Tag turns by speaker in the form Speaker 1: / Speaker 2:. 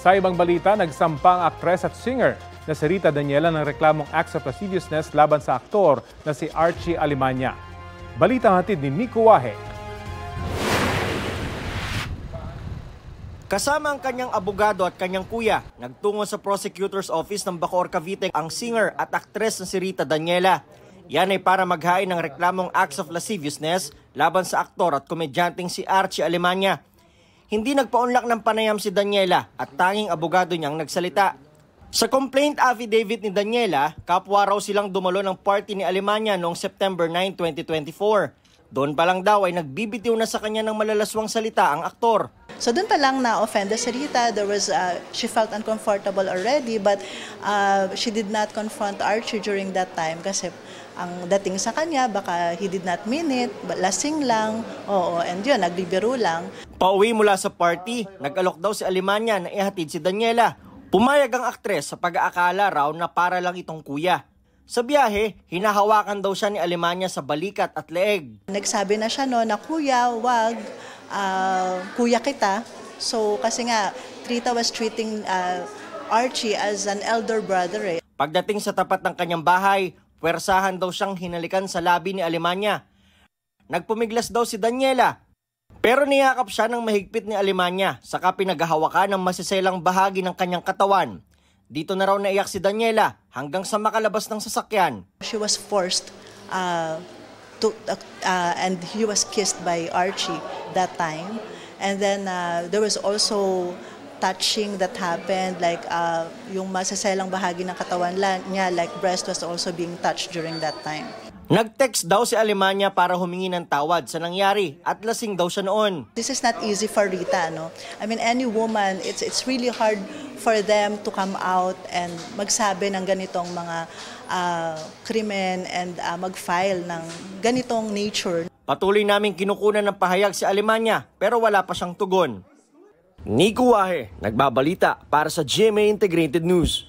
Speaker 1: Sa ibang balita, nagsampa ang aktres at singer na si Rita Daniela ng reklamong acts of lasciviousness laban sa aktor na si Archie Alemania. Balita hatid ni Nico Wahe.
Speaker 2: Kasama ang kanyang abogado at kanyang kuya, nagtungo sa prosecutor's office ng Bacoor, Cavite ang singer at aktres na si Rita Daniela. Yan ay para maghain ng reklamong acts of lasciviousness laban sa aktor at komedyanteng si Archie Alemania. Hindi nagpaunlak ng panayam si Daniela at tanging abogado niyang nagsalita. Sa complaint affidavit ni Daniela, kapwa raw silang dumalo ng party ni Alemania noong September 9, 2024. Doon pa lang daw ay nagbibitiw na sa kanya ng malalaswang salita ang aktor.
Speaker 3: So doon pa lang na-offend si Rita. She felt uncomfortable already, but she did not confront Archie during that time kasi ang dating sa kanya, baka he did not mean it, lasing lang, and yun, nagbibiro lang.
Speaker 2: Pauwi mula sa party, nag-alok daw si Alemania na ihatid si Daniela. Pumayag ang aktres sa pag-aakala raw na para lang itong kuya. Sa biyahe, hinahawakan daw siya ni Alemania sa balikat at leeg.
Speaker 3: Nagsabi na siya na kuya, wag, kuya kita. So kasi nga, Rita was treating Archie as an elder brother.
Speaker 2: Pagdating sa tapat ng kanyang bahay, puwersahan daw siyang hinalikan sa labi ni Alemania. Nagpumiglas daw si Daniela, pero niyakap siya ng mahigpit ni Alemania, saka pinaghahawakan ng masiselang bahagi ng kanyang katawan. Dito na raw naiyak si Daniela hanggang sa makalabas ng sasakyan.
Speaker 3: She was forced and he was kissed by Archie that time. And then there was also touching that happened, like yung masaselang bahagi ng katawan niya, like breast was also being touched during that time.
Speaker 2: Nag-text daw si Alemania para humingi ng tawad sa nangyari at lasing daw siya noon.
Speaker 3: This is not easy for Rita, no? I mean, any woman, it's really hard for them to come out and magsabi ng ganitong mga krimen and mag-file ng ganitong nature.
Speaker 2: Patuloy naming kinukunan ng pahayag si Alemania pero wala pa siyang tugon. Nico Wahe, nagbabalita para sa GMA Integrated News.